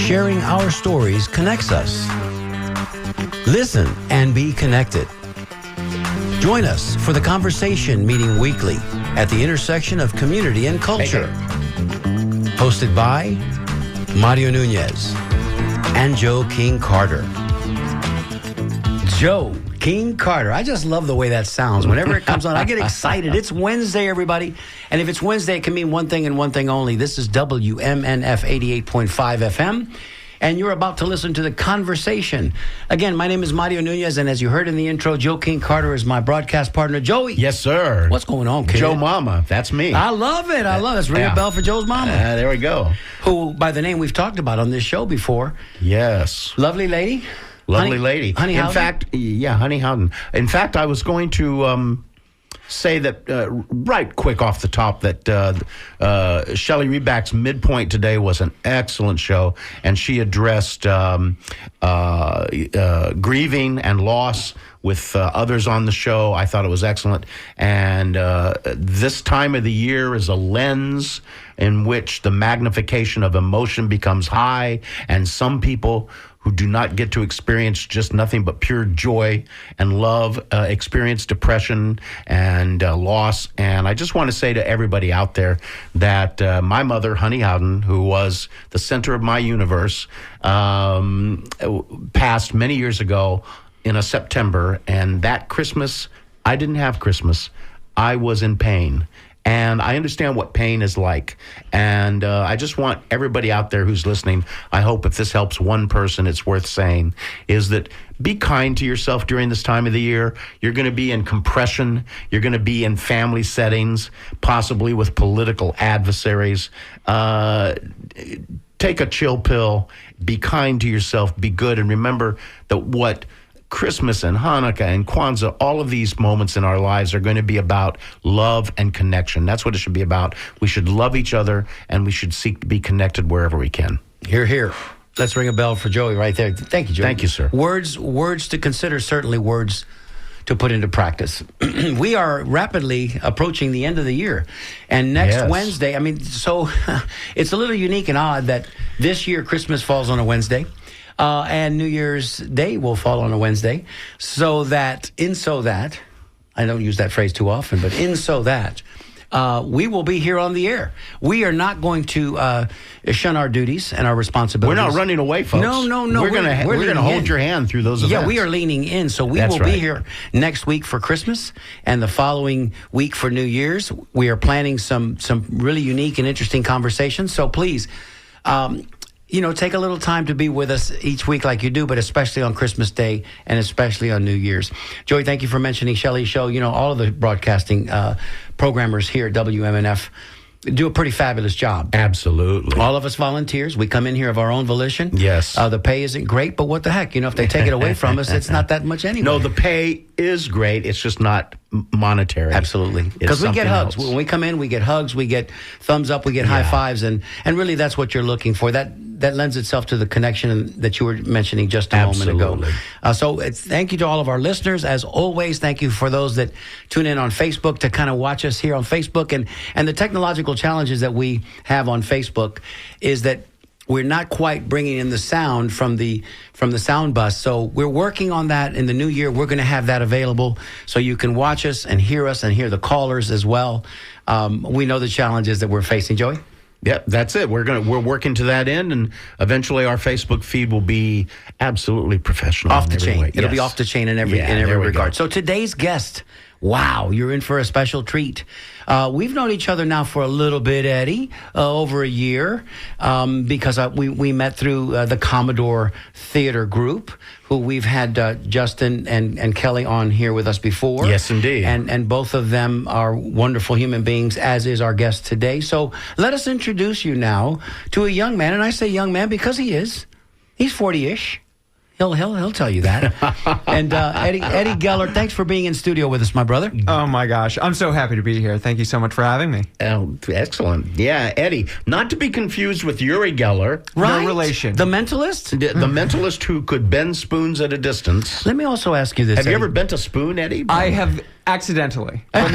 sharing our stories connects us. Listen and be connected. Join us for the Conversation meeting weekly at the intersection of community and culture. Hosted by Mario Nunez and Joe King Carter. Joe King Carter. I just love the way that sounds. Whenever it comes on, I get excited. It's Wednesday, everybody. And if it's Wednesday, it can mean one thing and one thing only. This is WMNF 88.5 FM. And you're about to listen to The Conversation. Again, my name is Mario Nunez, and as you heard in the intro, Joe King Carter is my broadcast partner. Joey. Yes, sir. What's going on, kid? Joe Mama. That's me. I love it. I love it. Let's ring a bell for Joe's mama. There we go. Who, by the name we've talked about on this show before. Yes. Lovely lady. Lovely lady. Honey In Howden? fact, yeah, Honey Howden. In fact, I was going to say that right quick off the top that Shelley Reback's midpoint today was an excellent show, and she addressed grieving and loss with others on the show. I thought it was excellent. And this time of the year is a lens in which the magnification of emotion becomes high, and some people who do not get to experience just nothing but pure joy and love, experience depression and loss. And I just want to say to everybody out there that my mother, Honey Howden, who was the center of my universe, passed many years ago in a September. And that Christmas, I didn't have Christmas. I was in pain. And I understand what pain is like. And I just want everybody out there who's listening, I hope if this helps one person, it's worth saying, is that be kind to yourself during this time of the year. You're going to be in compression. You're going to be in family settings, possibly with political adversaries. Take a chill pill. Be kind to yourself. Be good. And remember that what Christmas and Hanukkah and Kwanzaa, all of these moments in our lives are going to be about love and connection. That's what it should be about. We should love each other, and we should seek to be connected wherever we can. Hear, hear. Let's ring a bell for Joey right there. Thank you, Joey. Thank you, sir. Words to consider, certainly words to put into practice. We are rapidly approaching the end of the year. And next Wednesday, I mean, so it's a little unique and odd that this year Christmas falls on a Wednesday. And New Year's Day will fall on a Wednesday, so that, I don't use that phrase too often, but we will be here on the air. We are not going to shun our duties and our responsibilities. We're not running away, folks. No. We're going to hold your hand through those events. Yeah, we are leaning in. So we will be here next week for Christmas and the following week for New Year's. We are planning some really unique and interesting conversations. So please, take a little time to be with us each week like you do, but especially on Christmas Day and especially on New Year's. Joey, thank you for mentioning Shelley's show. All of the broadcasting programmers here at WMNF do a pretty fabulous job. Absolutely. All of us volunteers. We come in here of our own volition. Yes. The pay isn't great, but what the heck? If they take it away from us, it's not that much anyway. No, the pay is great. It's just not monetary. Absolutely. Because we get hugs. When we come in, we get hugs, we get thumbs up, we get high fives, and really that's what you're looking for. That lends itself to the connection that you were mentioning just a moment ago. So thank you to all of our listeners. As always, thank you for those that tune in on Facebook to kind of watch us here on Facebook. And the technological challenges that we have on Facebook is that we're not quite bringing in the sound from the sound bus. So we're working on that in the new year. We're going to have that available so you can watch us and hear the callers as well. We know the challenges that we're facing. Joey? Yep, that's it. We're working to that end, and eventually our Facebook feed will be absolutely professional. Off the chain. It'll be off the chain in every regard. So today's guest, wow, you're in for a special treat. We've known each other now for a little bit, Eddie, over a year, because we met through the Commodore Theater Group, who we've had Justin and Kelly on here with us before. Yes, indeed. And both of them are wonderful human beings, as is our guest today. So let us introduce you now to a young man, and I say young man because he is. He's 40-ish. He'll tell you that. And Eddie Geller, thanks for being in studio with us, my brother. Oh my gosh, I'm so happy to be here. Thank you so much for having me. Oh, excellent. Yeah, Eddie, not to be confused with Uri Geller. Right? No relation. The mentalist? The mentalist who could bend spoons at a distance. Let me also ask you this. Have you Eddie. ever bent a spoon, Eddie? I have Accidentally, but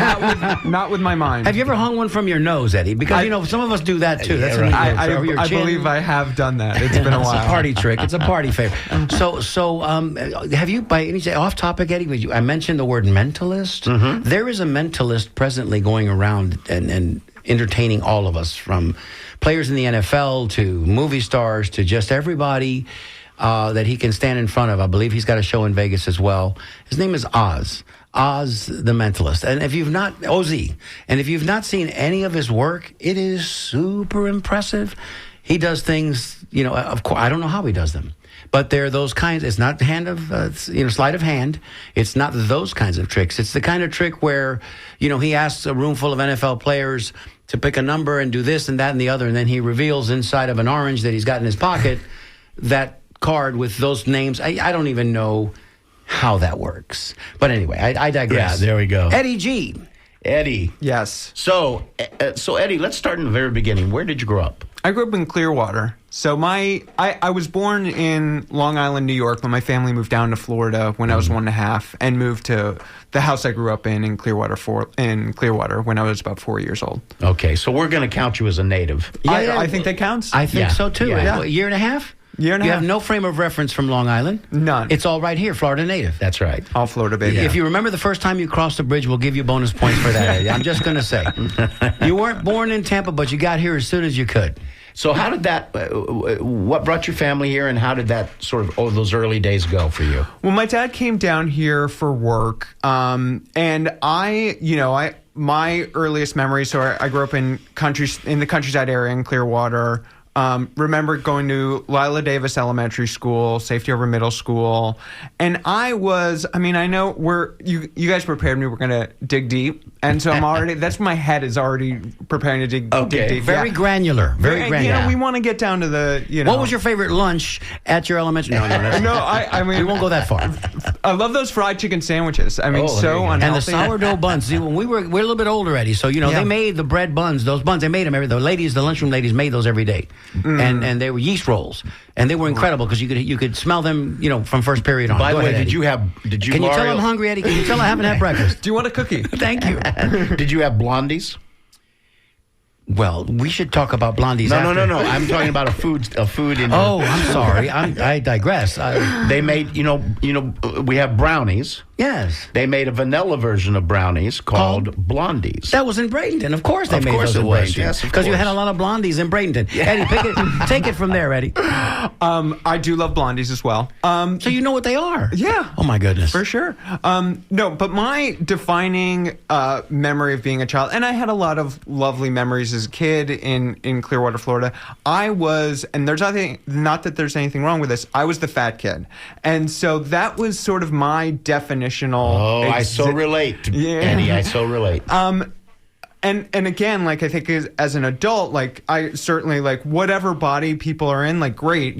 not with my mind. Have you ever hung one from your nose, Eddie? Because, some of us do that, too. That's right. I believe I have done that. It's been a while. It's a party trick. It's a party favor. So, have you, by any chance, off topic, Eddie, I mentioned the word mentalist. Mm-hmm. There is a mentalist presently going around and entertaining all of us, from players in the NFL to movie stars to just everybody that he can stand in front of. I believe he's got a show in Vegas as well. His name is Oz the Mentalist. And if you've not, OZ, and if you've not seen any of his work, it is super impressive. He does things, of course, I don't know how he does them, but they're those kinds. It's not sleight of hand. It's not those kinds of tricks. It's the kind of trick where, he asks a room full of NFL players to pick a number and do this and that and the other, and then he reveals inside of an orange that he's got in his pocket that card with those names. I don't even know how that works. But anyway, I digress. Yeah, there we go. Eddie G. Eddie. Yes. So Eddie, let's start in the very beginning. Where did you grow up? I grew up in Clearwater. So I was born in Long Island, New York, but my family moved down to Florida when I was 1.5 and moved to the house I grew up in Clearwater when I was about 4 years old. Okay, so we're going to count you as a native. Yeah, I think that counts. I think so too. Yeah. A year and a half? Year and a you half. have no frame of reference from Long Island? None. It's all right here, Florida native. That's right. All Florida, baby. If you remember the first time you crossed the bridge, we'll give you bonus points for that, Eddie. I'm just going to say. You weren't born in Tampa, but you got here as soon as you could. So how did that, what brought your family here, and how did that those early days go for you? Well, my dad came down here for work, and my earliest memories, so I grew up in the countryside area in Clearwater. Remember going to Lila Davis Elementary School, Safety Harbor Middle School, and I know you guys prepared me. We're gonna dig deep, and so I'm already. That's my head is already preparing to dig deep. Very granular. Very granular. We want to get down to the. What was your favorite lunch at your elementary? No. I mean we won't go that far. I love those fried chicken sandwiches. I mean, so unhealthy. And the sourdough buns. See, when we're a little bit older, Eddie. So they made the bread buns. Those buns, they made them the lunchroom ladies made those every day. And they were yeast rolls, and they were incredible because you could smell them, from first period on. By the way, ahead, Can you tell I'm hungry, Eddie? Can you tell I haven't had breakfast? Do you want a cookie? Thank you. Did you have blondies? Well, we should talk about blondies. No. I'm talking about a food. Oh, I'm sorry. I digress. They made, we have brownies. Yes. They made a vanilla version of brownies called Blondies. That was in Bradenton. Of course they made those in Bradenton. Yes, because you had a lot of blondies in Bradenton. Yeah. Eddie, take it from there, Eddie. I do love blondies as well. So you know what they are? Yeah. Oh, my goodness. For sure. No, but my defining memory of being a child, and I had a lot of lovely memories as a kid in Clearwater, Florida. I was, and there's not that there's anything wrong with this, I was the fat kid. And so that was sort of my definitional. I so relate, Eddie. I so relate. And again, I think as an adult, I certainly whatever body people are in, great,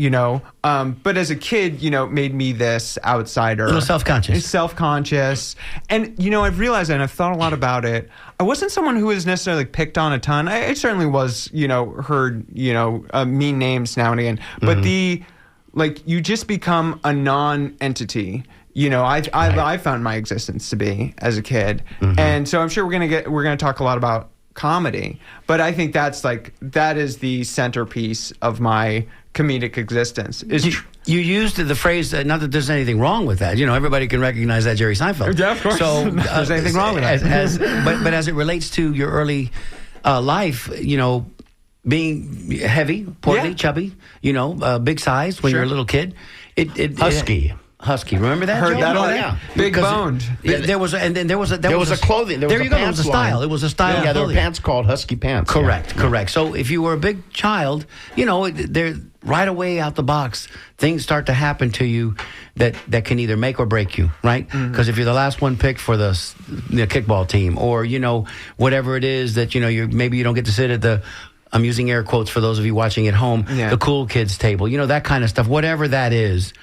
but as a kid, made me this outsider. A little self-conscious. Self-conscious. And, I've realized, and I've thought a lot about it, I wasn't someone who was necessarily picked on a ton. I certainly was, heard, mean names now and again. But you just become a non-entity. I found my existence to be as a kid, and so I'm sure we're gonna talk a lot about comedy, but I think that is the centerpiece of my comedic existence. You used the phrase, not that there's anything wrong with that. Everybody can recognize that Jerry Seinfeld. Yeah, of course. So there's anything wrong with that. But as it relates to your early life, being heavy, portly, chubby, big size when you're a little kid, Husky, remember that? Heard Joe? that all day. Big boned. There was a clothing. There was a style. It was a style. Yeah, there were pants called Husky pants. Correct. So if you were a big child, they're right away out the box. Things start to happen to you that can either make or break you, right? Because if you're the last one picked for the kickball team, or whatever it is that maybe you don't get to sit at the. I'm using air quotes for those of you watching at home. Yeah. The cool kids table, that kind of stuff. Whatever that is.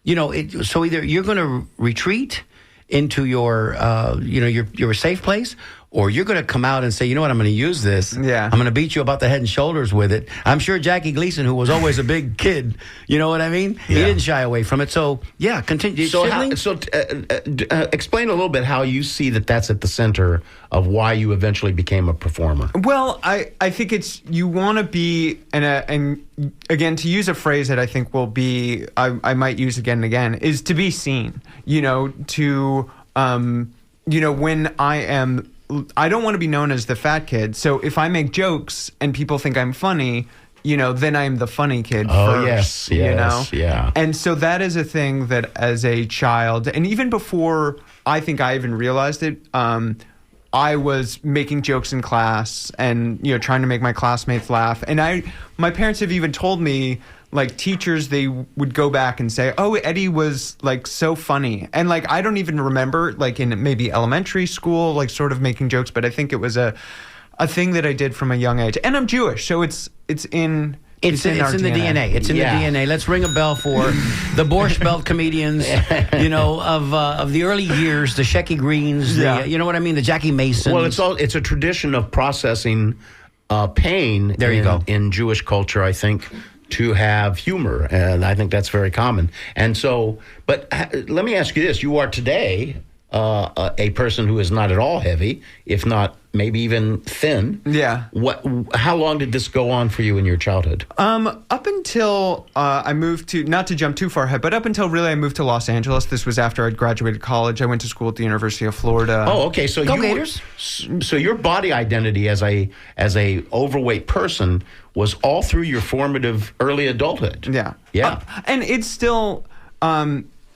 So either you're going to retreat into your, your safe place, or you're going to come out and say, you know what, I'm going to use this. Yeah. I'm going to beat you about the head and shoulders with it. I'm sure Jackie Gleason, who was always a big kid, you know what I mean? He didn't shy away from it. So, yeah, continue. So, explain a little bit how you see that's at the center of why you eventually became a performer. Well, I think it's, you want to be, and again, to use a phrase that I think will be, I might use again and again, is to be seen, you know, to, you know, when I don't want to be known as the fat kid. So if I make jokes and people think I'm funny, you know, then I'm the funny kid first. You know? Yeah. And so that is a thing that as a child, and even before I think I even realized it, I was making jokes in class and, you know, trying to make my classmates laugh. And my parents have even told me, like, teachers, they would go back and say, oh, Eddie was, like, so funny. And, like, I don't even remember, like, in maybe elementary school, like, sort of making jokes, but I think it was a thing that I did from a young age. And I'm Jewish, so it's in our DNA. It's in the DNA. Let's ring a bell for the Borscht Belt comedians, you know, of the early years, the Shecky Greens, you know what I mean, the Jackie Masons. Well, it's a tradition of processing pain. There you go. In Jewish culture, I think, to have humor, and I think that's very common. And so, but let me ask you this: you are today a person who is not at all heavy, if not maybe even thin. Yeah. How long did this go on for you in your childhood? Up until I moved to, not to jump too far ahead, but up until really I moved to Los Angeles. This was after I'd graduated college. I went to school at the University of Florida. Oh, okay. So Go Gators. So your body identity as a overweight person was all through your formative early adulthood. Yeah. Yeah. And it's still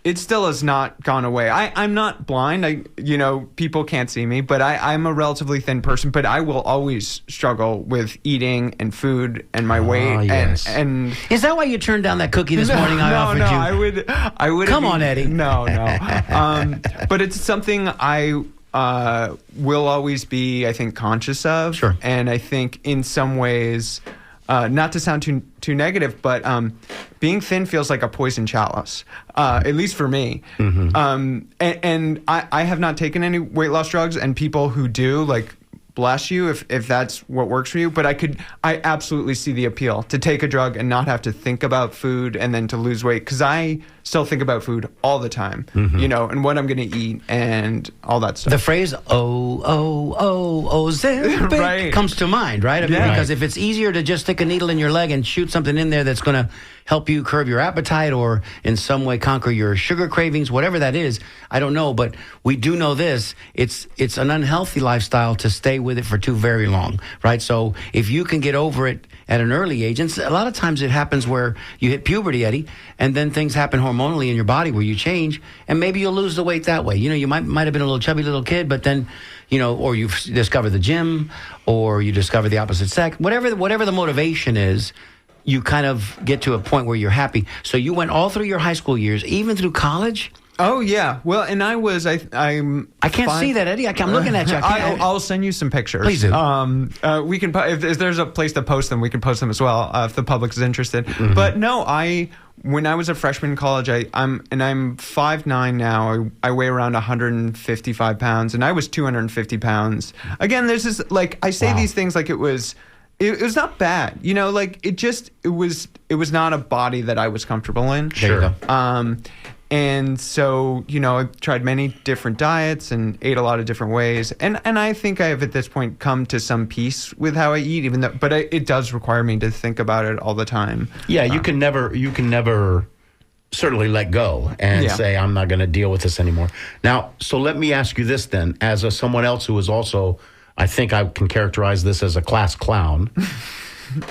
it still has not gone away. I'm not blind. You know, people can't see me, but I'm a relatively thin person, but I will always struggle with eating and food and my weight. Yes. And is that why you turned down that cookie this morning I offered you? I would. Come on, Eddie. No. But it's something I will always be, I think, conscious of. Sure. And I think in some ways, not to sound too negative, but being thin feels like a poison chalice, at least for me. Mm-hmm. And I have not taken any weight loss drugs, and people who do, like, bless you if that's what works for you. But I absolutely see the appeal to take a drug and not have to think about food and then to lose weight, because I still think about food all the time, you know, and what I'm going to eat and all that stuff. The phrase Ozempic right. comes to mind, right? I mean, because if it's easier to just stick a needle in your leg and shoot something in there that's going to help you curb your appetite or in some way conquer your sugar cravings, whatever that is, I don't know. But we do know this. It's an unhealthy lifestyle to stay with it for too very long, right? So if you can get over it at an early age, and a lot of times it happens where you hit puberty, Eddie, and then things happen hormonally in your body where you change, and maybe you'll lose the weight that way. You know, you might have been a little chubby little kid, but then, you know, or you discover the gym, or you discover the opposite sex, whatever the motivation is, you kind of get to a point where you're happy. So you went all through your high school years, even through college? Oh, yeah. Well, and I can't see that, Eddie. I'm looking at you. I'll send you some pictures. Please do. We can, if there's a place to post them, we can post them as well if the public is interested. Mm-hmm. But no, when I was a freshman in college, I'm 5'9" now. I weigh around 155 pounds, and I was 250 pounds. Again, there's this, like, I say these things like it was not bad, you know, like it was not a body that I was comfortable in. There you go. And so, you know, I've tried many different diets and ate a lot of different ways. And I think I have at this point come to some peace with how I eat, but it does require me to think about it all the time. Yeah, you can never certainly let go and say, I'm not going to deal with this anymore. Now, so let me ask you this then, as someone else who is also, I think I can characterize this as a class clown.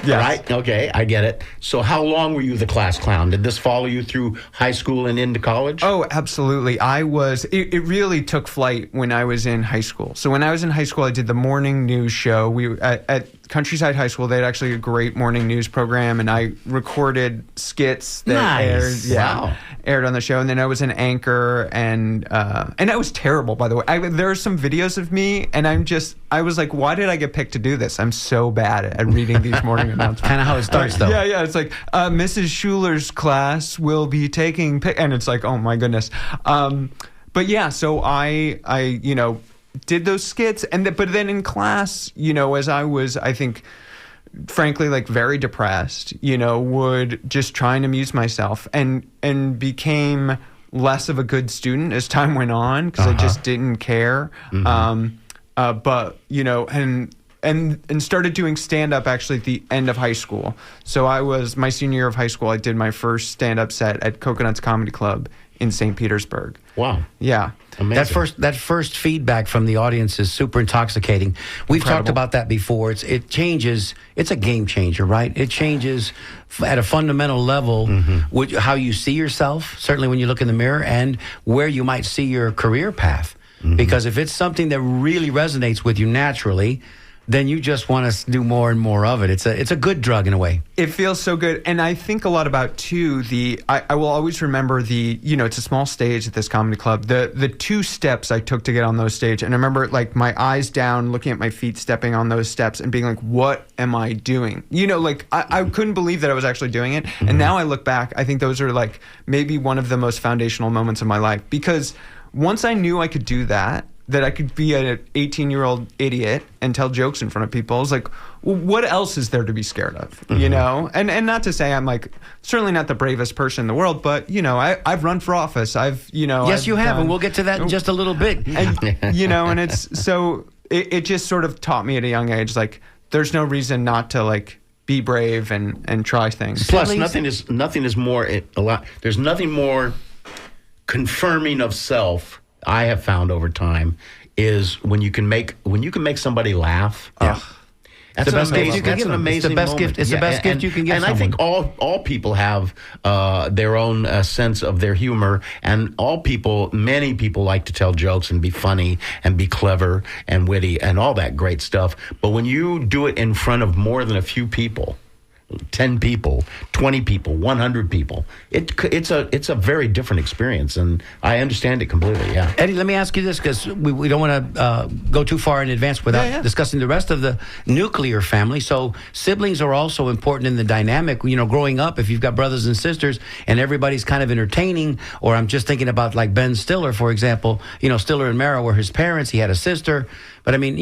Yes. Right? Okay, I get it. So how long were you the class clown? Did this follow you through high school and into college? Oh, absolutely. It really took flight when I was in high school. So when I was in high school, I did the morning news show. We at Countryside High School, they had actually a great morning news program, and I recorded skits that aired on the show. And then I was an anchor, and I was terrible, by the way. There are some videos of me, and I was like, why did I get picked to do this? I'm so bad at reading these morning announcements. Kind of how it starts, though. Yeah. It's like, Mrs. Schuler's class will be taking and it's like, oh my goodness. But yeah, so I did those skits, but then in class, as I was, I think, frankly, like very depressed, would just try and amuse myself, and became less of a good student as time went on because I just didn't care. But and started doing stand-up actually at the end of high school. So my senior year of high school, I did my first stand-up set at Coconuts Comedy Club in St. Petersburg. Wow. Yeah. Amazing. That first feedback from the audience is super intoxicating. We've talked about that before. It changes. It's a game changer, right? It changes at a fundamental level how you see yourself, certainly when you look in the mirror, and where you might see your career path. Because if it's something that really resonates with you naturally, then you just want to do more and more of it. It's a good drug in a way. It feels so good. And I think a lot about, too, I will always remember it's a small stage at this comedy club, the 2 steps I took to get on those stage. And I remember, like, my eyes down, looking at my feet, stepping on those steps and being like, what am I doing? I couldn't believe that I was actually doing it. And now I look back, I think those are, like, maybe one of the most foundational moments of my life. Because once I knew I could do that I could be an 18-year-old idiot and tell jokes in front of people. I was like, well, what else is there to be scared of? And not to say I'm like certainly not the bravest person in the world, but I've run for office. Yes, you have, and we'll get to that in just a little bit. And and it's so it just sort of taught me at a young age, like, there's no reason not to, like, be brave and try things. Plus, nothing is more there's nothing more confirming of self, I have found over time, is when you can make somebody laugh. Yeah. That's the best gift you can give them. It's the best gift. It's the best gift you can give someone. And I think all people have their own sense of their humor, and many people like to tell jokes and be funny and be clever and witty and all that great stuff. But when you do it in front of more than a few people, 10 people, 20 people, 100 people, it's a very different experience, and I understand it completely. Yeah, Eddie, let me ask you this, because we don't want to go too far in advance without discussing the rest of the nuclear family. So siblings are also important in the dynamic. Growing up, if you've got brothers and sisters and everybody's kind of entertaining, or I'm just thinking about like Ben Stiller, for example. Stiller and Mara were his parents. He had a sister. But I mean,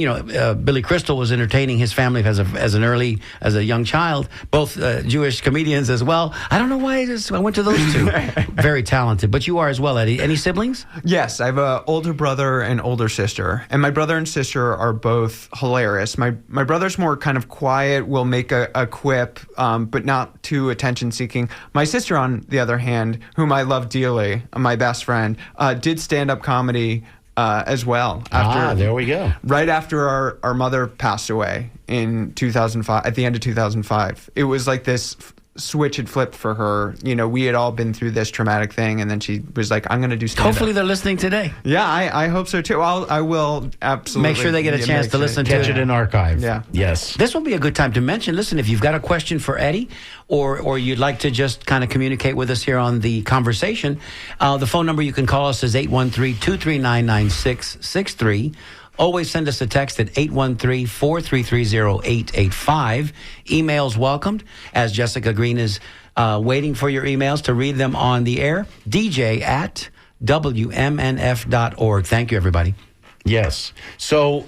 Billy Crystal was entertaining his family as a young child, both Jewish comedians as well. I don't know why I went to those two. Very talented. But you are as well, Eddie. Any siblings? Yes, I have an older brother and older sister. And my brother and sister are both hilarious. My brother's more kind of quiet, will make a quip, but not too attention-seeking. My sister, on the other hand, whom I love dearly, my best friend, did stand-up comedy as well. There we go. Right after our mother passed away in 2005, at the end of 2005, it was like this switch had flipped for her. We had all been through this traumatic thing, and then she was like, I'm going to do stand-up. Hopefully they're listening today. Yeah, I hope so too. I will absolutely. Make sure they get a chance to listen to it. Catch it in archive. Yeah. Yes. This will be a good time to mention, listen, if you've got a question for Eddie, or you'd like to just kind of communicate with us here on the conversation, the phone number you can call us is 813-239-9663. Always send us a text at 813-433-0885. Emails welcomed, as Jessica Green is waiting for your emails to read them on the air. DJ@WMNF.org. Thank you, everybody. Yes. So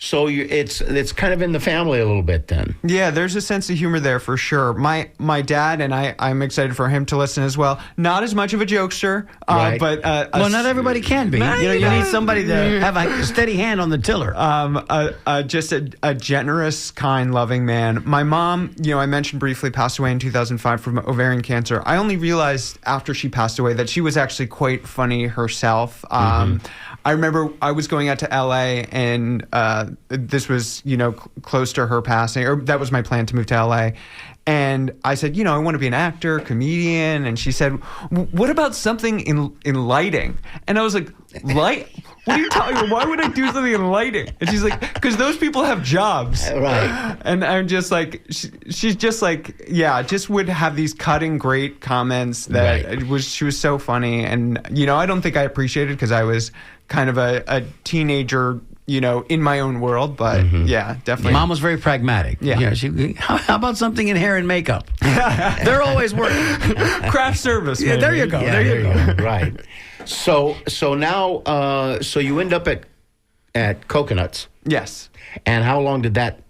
it's kind of in the family a little bit then. Yeah, there's a sense of humor there for sure. My dad, and I'm excited for him to listen as well. Not as much of a jokester, right. But not everybody can be. You need somebody to have a steady hand on the tiller. Just a generous, kind, loving man. My mom, I mentioned briefly, passed away in 2005 from ovarian cancer. I only realized after she passed away that she was actually quite funny herself. I remember I was going out to LA, and this was, close to her passing, or that was my plan to move to LA. And I said, I want to be an actor, comedian. And she said, what about something in lighting? And I was like, light? What are you talking about? Why would I do something in lighting? And she's like, because those people have jobs. Right. And I'm just like, she's just like, yeah, just would have these cutting great comments that she was so funny. And, I don't think I appreciated, because I was kind of a teenager, in my own world, but yeah, definitely. Mom was very pragmatic. Yeah. How about something in hair and makeup? They're always working. Craft service. Yeah, there you go. Yeah, there you go. Right. So now, so you end up at at Coconuts. Yes. And how long did that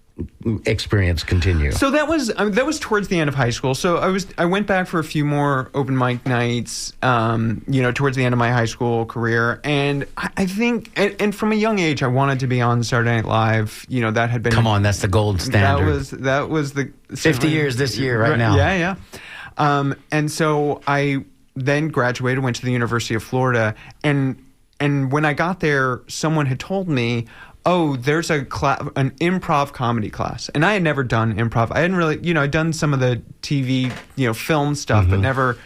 experience continue? So that was towards the end of high school. So I went back for a few more open mic nights, towards the end of my high school career. And I think, and from a young age, I wanted to be on Saturday Night Live. That had been... Come on, that's the gold standard. That was the... 50 years this year, right now. Yeah. And so I then graduated, went to the University of Florida, and when I got there, someone had told me, oh, there's an improv comedy class. And I had never done improv. I hadn't really, I'd done some of the TV, film stuff, but never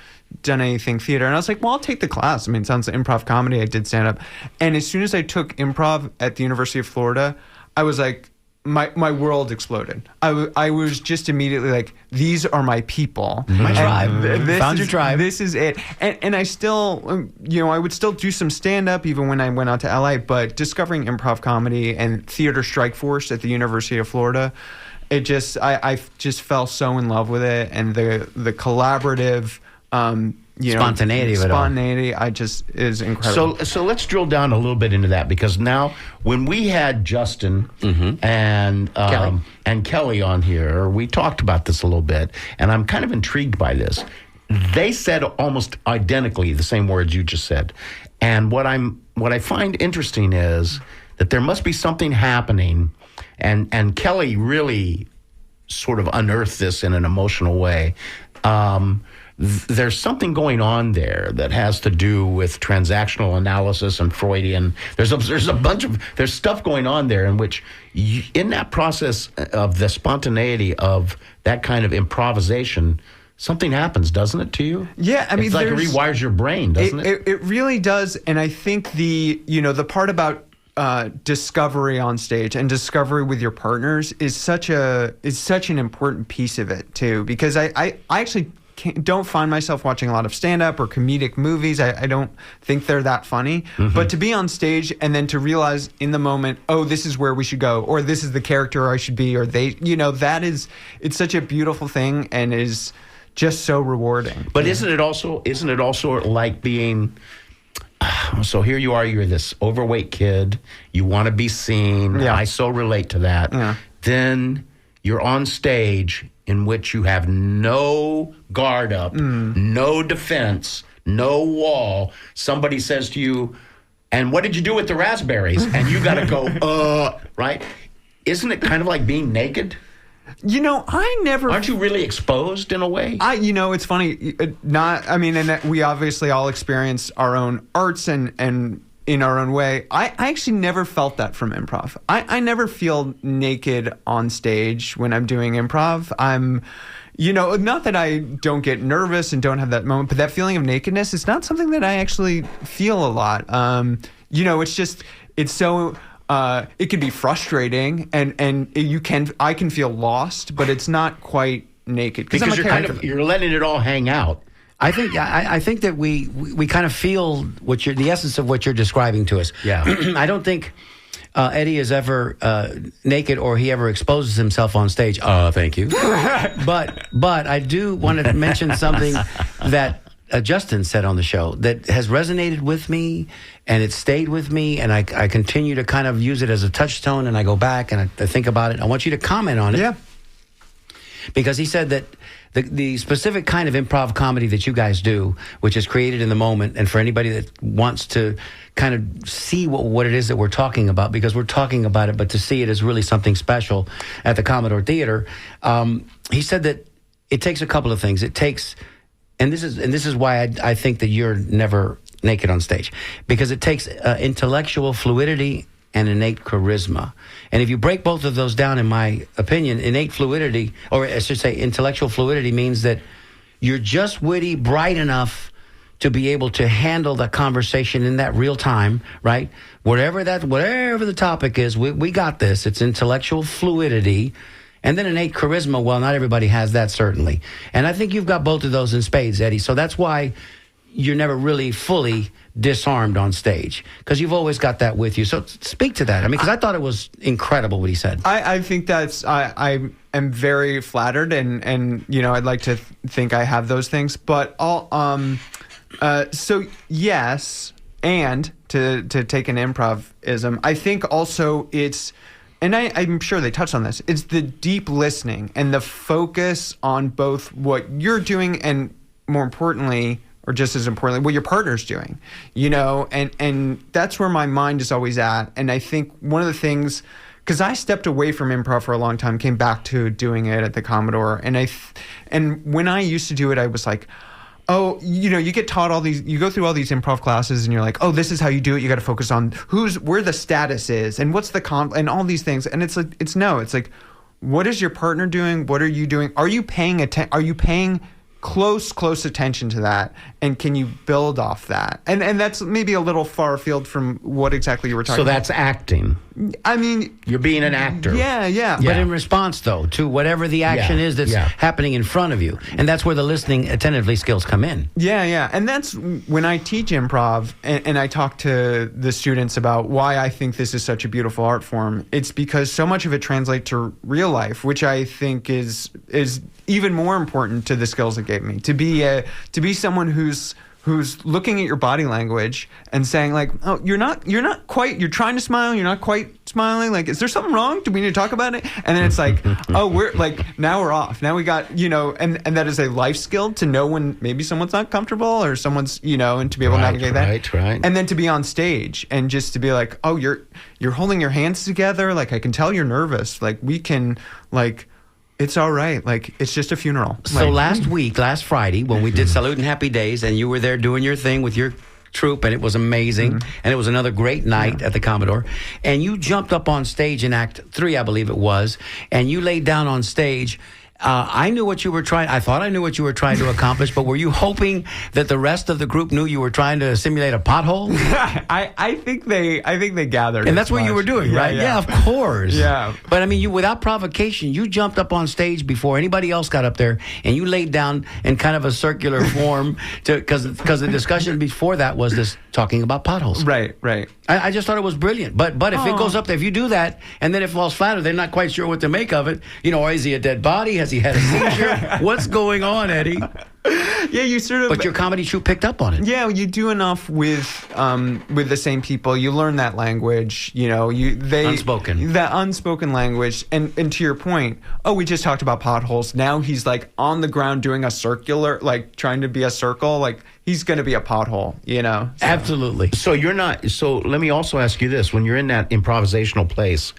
done anything theater. And I was like, well, I'll take the class. I mean, it sounds like improv comedy. I did stand up. And as soon as I took improv at the University of Florida, I was like, my world exploded. I was just immediately like, these are my people. My tribe. Found your tribe. This is it. And I still, I would still do some stand-up even when I went out to LA, but discovering improv comedy and Theater Strike Force at the University of Florida, I just fell so in love with it, and the collaborative, spontaneity of it all. Spontaneity, is incredible. So let's drill down a little bit into that, because now when we had Justin and Kelly on here, we talked about this a little bit, and I'm kind of intrigued by this. They said almost identically the same words you just said, and what I find interesting is that there must be something happening, and Kelly really sort of unearthed this in an emotional way. There's something going on there that has to do with transactional analysis and Freudian. There's stuff going on there in which, in that process of the spontaneity of that kind of improvisation, something happens, doesn't it, to you? Yeah, I mean, it's like it rewires your brain, doesn't it? It really does, and I think the part about discovery on stage and discovery with your partners is such an important piece of it too, because I actually don't find myself watching a lot of stand-up or comedic movies. I don't think they're that funny. But to be on stage and then to realize in the moment, oh, this is where we should go, or this is the character I should be, or they, it's such a beautiful thing and is just so rewarding. But isn't it also like being... So here you are, you're this overweight kid, you want to be seen. Yeah. I so relate to that. Yeah. Then you're on stage in which you have no guard up, no defense, no wall. Somebody says to you, and what did you do with the raspberries? And you got to go, right? Isn't it kind of like being naked? I never... Aren't you really exposed in a way? It's funny. And we obviously all experience our own arts and in our own way. I actually never felt that from improv. I never feel naked on stage when I'm doing improv. I'm, not that I don't get nervous and don't have that moment, but that feeling of nakedness is not something that I actually feel a lot. It's just, it's so... it can be frustrating, and I can feel lost, but it's not quite naked because you're letting it all hang out. I think that we kind of feel the essence of what you're describing to us. Yeah. I don't think Eddie is ever naked or he ever exposes himself on stage. Thank you. But I do want to mention something that Justin said on the show that has resonated with me, and it stayed with me, and I continue to kind of use it as a touchstone, and I go back and I think about it. I want you to comment on it. Yeah. Because he said that the specific kind of improv comedy that you guys do, which is created in the moment, and for anybody that wants to kind of see what it is that we're talking about, because we're talking about it, but to see it is really something special at the Commodore Theater. He said that it takes a couple of things. It takes... And this is why I think that you're never naked on stage, because it takes intellectual fluidity and innate charisma. And if you break both of those down, in my opinion, innate fluidity, or I should say intellectual fluidity, means that you're just witty, bright enough to be able to handle the conversation in that real time, right? Whatever the topic is, we got this. It's intellectual fluidity. And then innate charisma, well, not everybody has that, certainly. And I think you've got both of those in spades, Eddie. So that's why you're never really fully disarmed on stage, because you've always got that with you. So speak to that. I mean, because I thought it was incredible what he said. I think I am very flattered, and I'd like to think I have those things. But so yes, and to take an improvism. I think also it's, and I'm sure they touched on this, it's the deep listening and the focus on both what you're doing and, more importantly, or just as importantly, what your partner's doing, and that's where my mind is always at. And I think one of the things, because I stepped away from improv for a long time, came back to doing it at the Commodore, and when I used to do it, I was like, oh, you get taught you go through all these improv classes, and you're like, oh, this is how you do it. You got to focus on where the status is, and what's the and all these things. And it's like, what is your partner doing? What are you doing? Are you paying attention? Are you paying close attention to that, and can you build off that? And that's maybe a little far afield from what exactly you were talking about. So that's acting. I mean, you're being an actor. Yeah. But in response, though, to whatever the action is that's happening in front of you, and that's where the listening attentively skills come in. Yeah, and that's when I teach improv, and I talk to the students about why I think this is such a beautiful art form. It's because so much of it translates to real life, which I think is even more important to the skills it gave me. To be someone who's looking at your body language and saying like, oh, you're trying to smile, you're not quite smiling. Like, is there something wrong? Do we need to talk about it? And then it's like, oh, now we're off. Now we got, and that is a life skill to know when maybe someone's not comfortable or someone's, and to be able to navigate that. Right. And then to be on stage and just to be like, oh, you're holding your hands together. Like, I can tell you're nervous. Like, we can, like, it's all right. Like, it's just a funeral. So last Friday, when we did Salute and Happy Days, and you were there doing your thing with your troupe, and it was amazing, and it was another great night at the Commodore, and you jumped up on stage in Act 3, I believe it was, and you laid down on stage. I thought I knew what you were trying to accomplish, but were you hoping that the rest of the group knew you were trying to simulate a pothole? I think they gathered. And that's what you were doing, right? Yeah, of course. Yeah. But I mean, you, without provocation, you jumped up on stage before anybody else got up there, and you laid down in kind of a circular form because the discussion before that was this talking about potholes. Right. I just thought it was brilliant. But if it goes up there, if you do that, and then it falls flat, or they're not quite sure what to make of it, or is he a dead body? Has he had a seizure? What's going on, Eddie? Yeah, you sort of. But your comedy troupe picked up on it. Yeah, you do enough with the same people. You learn that language. Unspoken. That unspoken language. And to your point, we just talked about potholes. Now he's like on the ground doing a circular, like trying to be a circle. Like, he's going to be a pothole. So. Absolutely. So you're not. So let me also ask you this: when you're in that improvisational place,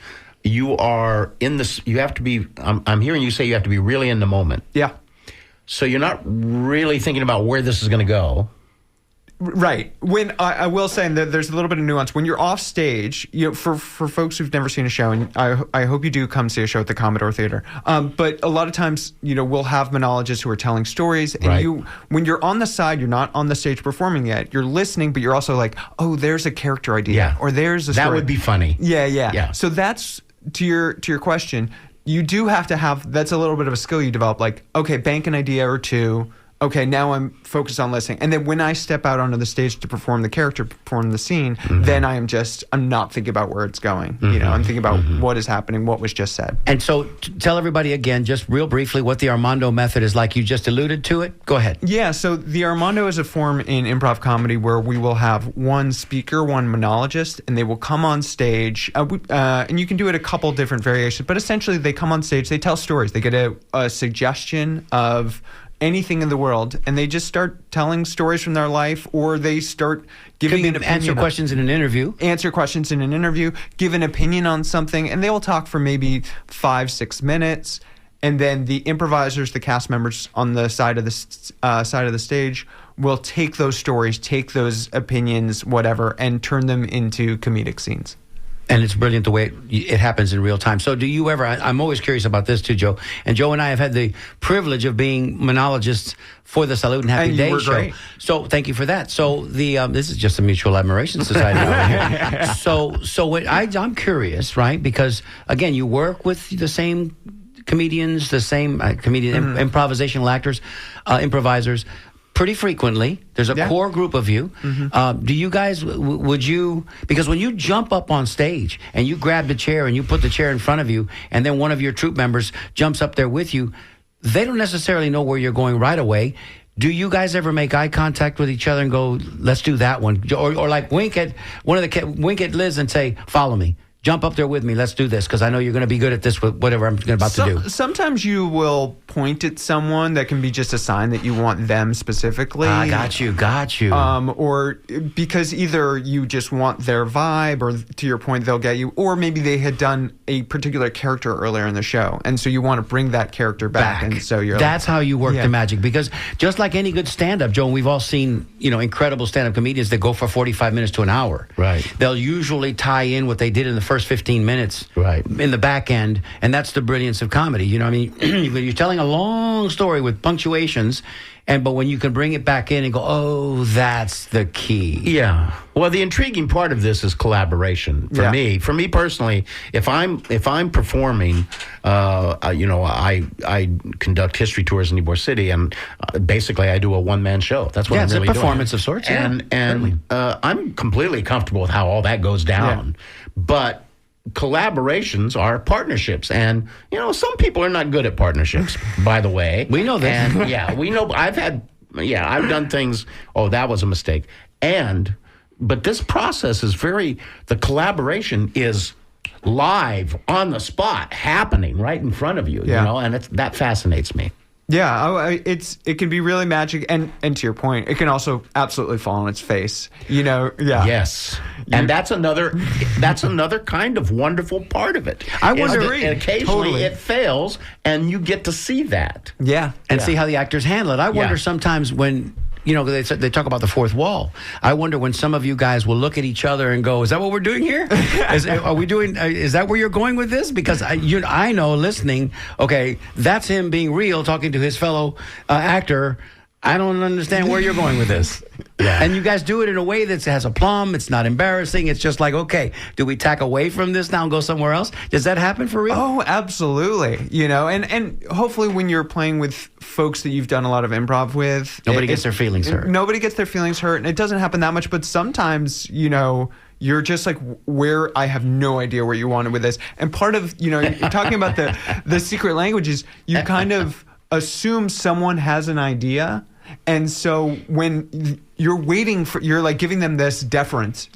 you are in this. You have to be. I'm hearing you say you have to be really in the moment. Yeah. So you're not really thinking about where this is going to go. Right. When I will say that there's a little bit of nuance. When you're off stage, for folks who've never seen a show, and I hope you do come see a show at the Commodore Theater. But a lot of times, we'll have monologists who are telling stories, and when you're on the side, you're not on the stage performing yet. You're listening, but you're also like, oh, there's a character idea, or there's a story. That would be funny. Yeah. So that's to your question. You do have to have, that's a little bit of a skill you develop, like, okay, bank an idea or two. Okay, now I'm focused on listening. And then when I step out onto the stage to perform the character, perform the scene, then I'm not thinking about where it's going. I'm thinking about what is happening, what was just said. And so tell everybody again, just real briefly, what the Armando method is like. You just alluded to it. Go ahead. Yeah, so the Armando is a form in improv comedy where we will have one speaker, one monologist, and they will come on stage. And you can do it a couple different variations, but essentially they come on stage, they tell stories. They get a suggestion of anything in the world, and they just start telling stories from their life, or they start giving an opinion. Answer questions in an interview, give an opinion on something, and they will talk for maybe 5-6 minutes, and then the improvisers, the cast members on the side of the stage, will take those stories, take those opinions, whatever, and turn them into comedic scenes. And it's brilliant the way it happens in real time. So do you ever, I'm always curious about this too, Joe. And Joe and I have had the privilege of being monologists for the Salute and Happy Days show. Great. So thank you for that. So this is just a mutual admiration society over here. So I'm curious, right? Because again, you work with the same comedians, the same improvisational actors, improvisers, pretty frequently. There's a core group of you. Do you guys, because when you jump up on stage and you grab the chair and you put the chair in front of you, and then one of your troupe members jumps up there with you, they don't necessarily know where you're going right away. Do you guys ever make eye contact with each other and go, let's do that one? Or like wink at Liz and say, follow me. Jump up there with me. Let's do this because I know you're going to be good at this with whatever I'm about to do. Sometimes you will point at someone that can be just a sign that you want them specifically. Got you. Or because either you just want their vibe, or to your point, they'll get you, or maybe they had done a particular character earlier in the show, and so you want to bring that character back. And so that's how you work the magic. Because just like any good stand-up, Joe, and we've all seen incredible stand-up comedians that go for 45 minutes to an hour. Right. They'll usually tie in what they did in the first 15 minutes in the back end, and that's the brilliance of comedy. You know what I mean? You're telling a long story with punctuations, but when you can bring it back in and go, oh, that's the key. Yeah. Well, the intriguing part of this is collaboration for me. For me personally, if I'm performing, I conduct history tours in Ybor City, and basically I do a one-man show. That's what I'm really doing. It's a performance of sorts. And I'm completely comfortable with how all that goes down. But collaborations are partnerships, and some people are not good at partnerships, by the way. We know that. And we know. I've done things, that was a mistake. But this process is the collaboration is live, on the spot, happening right in front of you, and that fascinates me. Yeah, it can be really magic, and to your point, it can also absolutely fall on its face. Yes, and that's another kind of wonderful part of it. I wonder, and occasionally it fails, and you get to see that. And see how the actors handle it. I wonder sometimes when. They talk about the fourth wall. I wonder when some of you guys will look at each other and go, "Is that what we're doing here? Are we doing? Is that where you're going with this?" Because I know listening. Okay, that's him being real, talking to his fellow actor. I don't understand where you're going with this. And you guys do it in a way that has a plum. It's not embarrassing. It's just like, okay, do we tack away from this now and go somewhere else? Does that happen for real? Oh, absolutely. And hopefully when you're playing with folks that you've done a lot of improv with, nobody gets their feelings hurt. Nobody gets their feelings hurt, and it doesn't happen that much. But sometimes, you're just like, where I have no idea where you wanted with this. And part of, you're talking about the secret languages, you kind of assume someone has an idea. And so when you're you're like giving them this deference,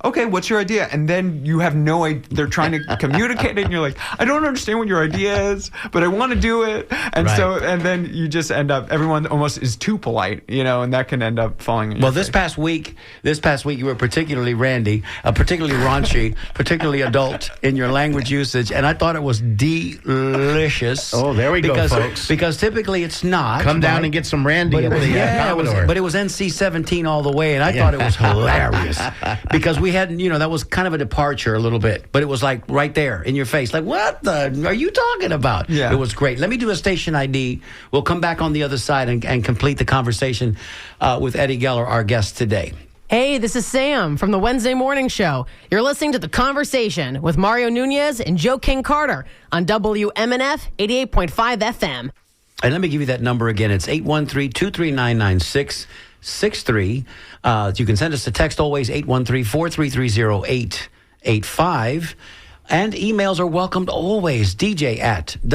okay, what's your idea? And then you have no idea, they're trying to communicate it, and you're like, I don't understand what your idea is, but I want to do it. And and then you just end up, everyone almost is too polite, and that can end up falling in your face. This past week, you were particularly randy, particularly raunchy, particularly adult in your language usage, and I thought it was delicious. Oh, there we go, folks. Because typically it's not. Come down and get some randy at the Commodore. But it was NC-17 all the way, and I thought it was hilarious because we hadn't, that was kind of a departure a little bit, but it was like right there in your face, like, what the are you talking about? Yeah. It was great. Let me do a station ID. We'll come back on the other side and complete the conversation with Eddie Geller, our guest today. Hey, this is Sam from the Wednesday Morning Show. You're listening to The Conversation with Mario Nunez and Joe King Carter on WMNF 88.5 FM. And let me give you that number again. It's 813-239-9663. You can send us a text always, 813-433-0885. And emails are welcomed always, dj@wmnf.org.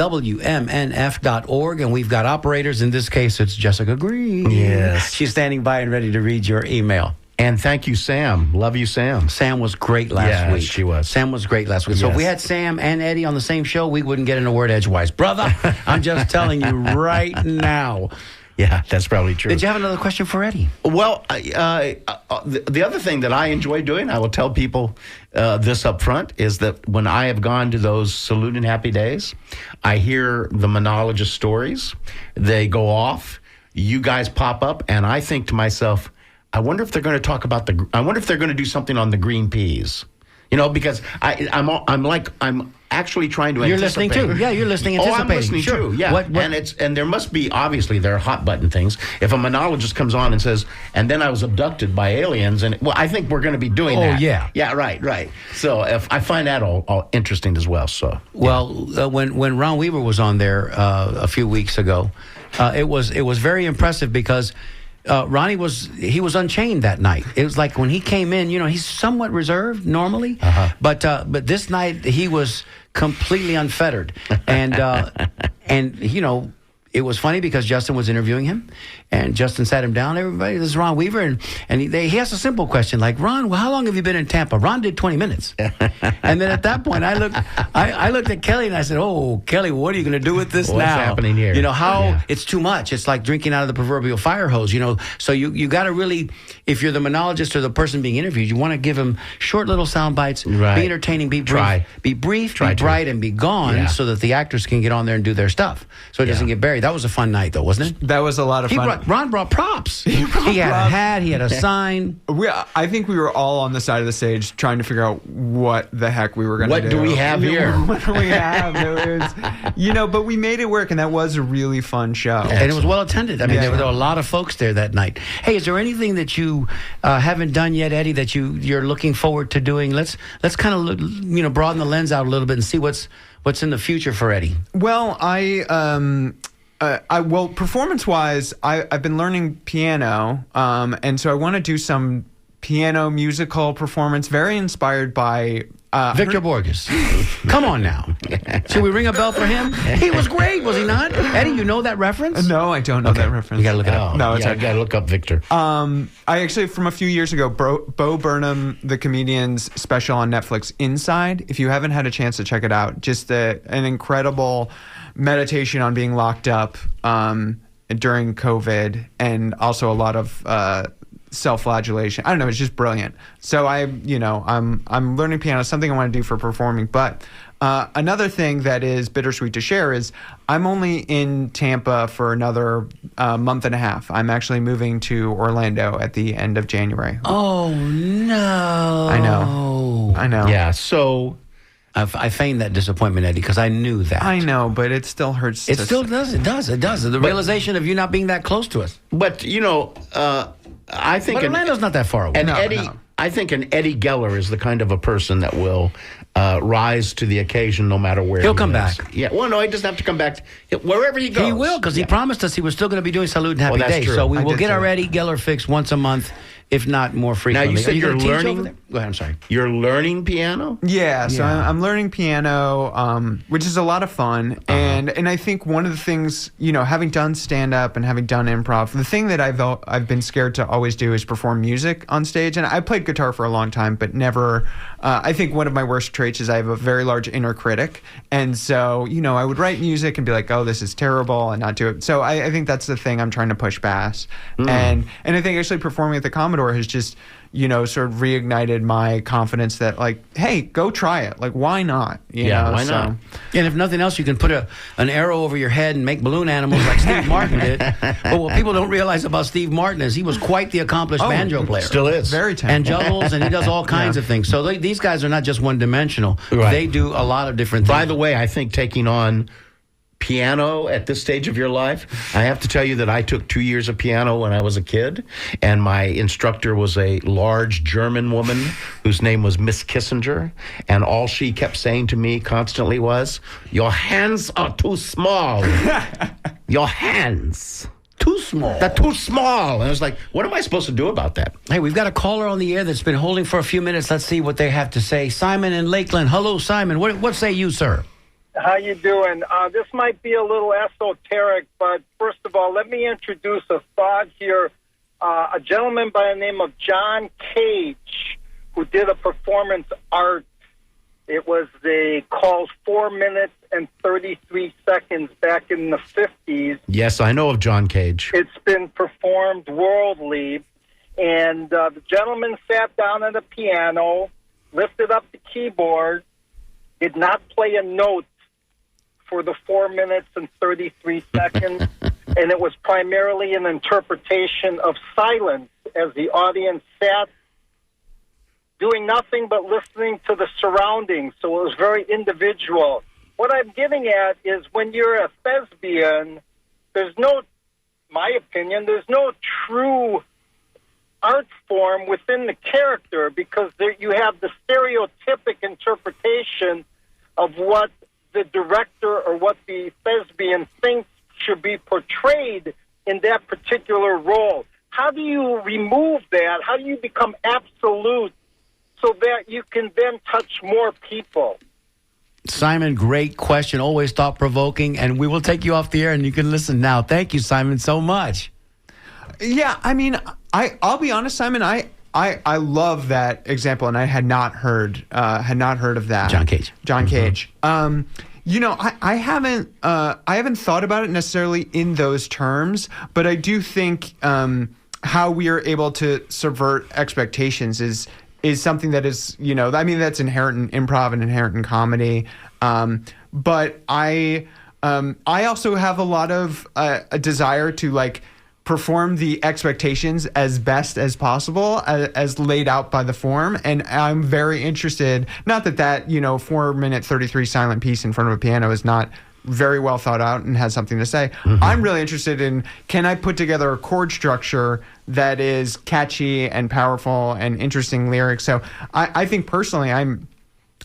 And we've got operators. In this case, it's Jessica Green. Yes. She's standing by and ready to read your email. And thank you, Sam. Love you, Sam. Sam was great last week. She was. Sam was great last week. So if we had Sam and Eddie on the same show, we wouldn't get in a word edgewise. Brother, I'm just telling you right now. Yeah, that's probably true. Did you have another question for Eddie? Well, the other thing that I enjoy doing, I will tell people this up front, is that when I have gone to those Salute and Happy Days, I hear the monologist stories. They go off. You guys pop up, and I think to myself, I wonder if they're going to talk about I wonder if they're going to do something on the green peas. Because I'm actually trying to anticipate. You're listening too. Yeah, you're listening, anticipating. Oh, I'm listening too. Yeah. And there must be, obviously, there are hot button things. If a monologist comes on and says, and then I was abducted by aliens, I think we're going to be doing that. Oh, yeah. Yeah, right. So if I find that all interesting as well. So. Well, when Ron Weaver was on there a few weeks ago, it was very impressive because Ronnie was unchained that night. It was like when he came in, he's somewhat reserved normally, but this night he was completely unfettered, and it was funny because Justin was interviewing him, and Justin sat him down. Everybody, this is Ron Weaver, and he asked a simple question like, Ron, well, how long have you been in Tampa? Ron did 20 minutes. And then at that point, I looked at Kelly and I said, oh, Kelly, what are you going to do with this now? What's happening here? You know, it's too much. It's like drinking out of the proverbial fire hose, you know. So you got to really, if you're the monologist or the person being interviewed, you want to give them short little sound bites, right. Be entertaining, be brief, be bright, and be gone so that the actors can get on there and do their stuff so it doesn't get buried. That was a fun night, though, wasn't it? That was a lot of fun. Ron brought props. He had a hat. He had a sign. I think we were all on the side of the stage trying to figure out what the heck we were going to do. What do we have here? What do we have? It was, you know, but we made it work, and that was a really fun show. And it was well attended. I mean, there were a lot of folks there that night. Hey, is there anything that you haven't done yet, Eddie, that you're looking forward to doing? Let's kind of broaden the lens out a little bit and see what's in the future for Eddie. Well, performance-wise, I've been learning piano, and so I want to do some piano musical performance, very inspired by Victor Borges. Come on now. Should we ring a bell for him? He was great, was he not? Eddie, you know that reference? No, I don't know that reference. You got to look it up. No, it's I got to look up Victor. I actually, from a few years ago, Bo Burnham, the comedian's special on Netflix, Inside. If you haven't had a chance to check it out, just an incredible meditation on being locked up during COVID, and also a lot of self-flagellation. I don't know. It's just brilliant. So I'm learning piano. Something I want to do for performing. But another thing that is bittersweet to share is I'm only in Tampa for another month and a half. I'm actually moving to Orlando at the end of January. Oh no! I know. Yeah. So. I feigned that disappointment, Eddie, because I knew that. I know, but it still hurts. It still does. It does. The realization of you not being that close to us. But I think Orlando's not that far away. And Eddie, I think an Eddie Geller is the kind of a person that will rise to the occasion no matter where he'll come back. Yeah. Well, no, he doesn't have to come back. Wherever he goes. He will, because he promised us he was still going to be doing Salute and Happy Days. True. So we will get our Eddie Geller fix once a month, if not more frequently. Now, you said you're learning. Go ahead, I'm sorry. You're learning piano? Yeah, so I'm learning piano, which is a lot of fun. And I think one of the things, having done stand-up and having done improv, the thing that I've been scared to always do is perform music on stage. And I played guitar for a long time, but never, I think one of my worst traits is I have a very large inner critic. And so, I would write music and be like, oh, this is terrible, and not do it. So I think that's the thing I'm trying to push past. And I think actually performing at the Commodore has just, sort of reignited my confidence that, like, hey, go try it. Like, why not? Why not? And if nothing else, you can put an arrow over your head and make balloon animals like Steve Martin did. But what people don't realize about Steve Martin is he was quite the accomplished banjo player. Still is. Very talented. And juggles, and he does all kinds of things. So these guys are not just one-dimensional. Right. They do a lot of different things. By the way, I think taking on piano at this stage of your life, I have to tell you that I took 2 years of piano when I was a kid, and my instructor was a large German woman whose name was Miss Kissinger, and all she kept saying to me constantly was, your hands are too small. Your hands. Too small. They're too small. And I was like, what am I supposed to do about that? Hey, we've got a caller on the air that's been holding for a few minutes. Let's see what they have to say. Simon in Lakeland. Hello, Simon. What say you, sir? How you doing? This might be a little esoteric, but first of all, let me introduce a thought here. A gentleman by the name of John Cage, who did a performance art. It was called 4 minutes and 33 seconds back in the 50s. Yes, I know of John Cage. It's been performed worldly, and the gentleman sat down at a piano, lifted up the keyboard, did not play a note for the 4 minutes and 33 seconds, and it was primarily an interpretation of silence as the audience sat doing nothing but listening to the surroundings, so it was very individual. What I'm getting at is when you're a thespian, there's no true art form within the character, because you have the stereotypic interpretation of what the director or what the thespian thinks should be portrayed in that particular role. How do you remove that? How do you become absolute so that you can then touch more people? Simon, great question. Always thought-provoking. And we will take you off the air and you can listen now. Thank you, Simon, so much. Yeah, I mean, I'll be honest, Simon, I love that example, and I had not heard of that. John Cage. John Cage. You know, I haven't thought about it necessarily in those terms, but I do think how we are able to subvert expectations is something that is, you know, I mean, that's inherent in improv and inherent in comedy. But I also have a lot of a desire to like perform the expectations as best as possible, as laid out by the form. And I'm very interested, not that, you know, 4-minute 33 silent piece in front of a piano is not very well thought out and has something to say. Mm-hmm. I'm really interested in, can I put together a chord structure that is catchy and powerful and interesting lyrics? So I think personally, I'm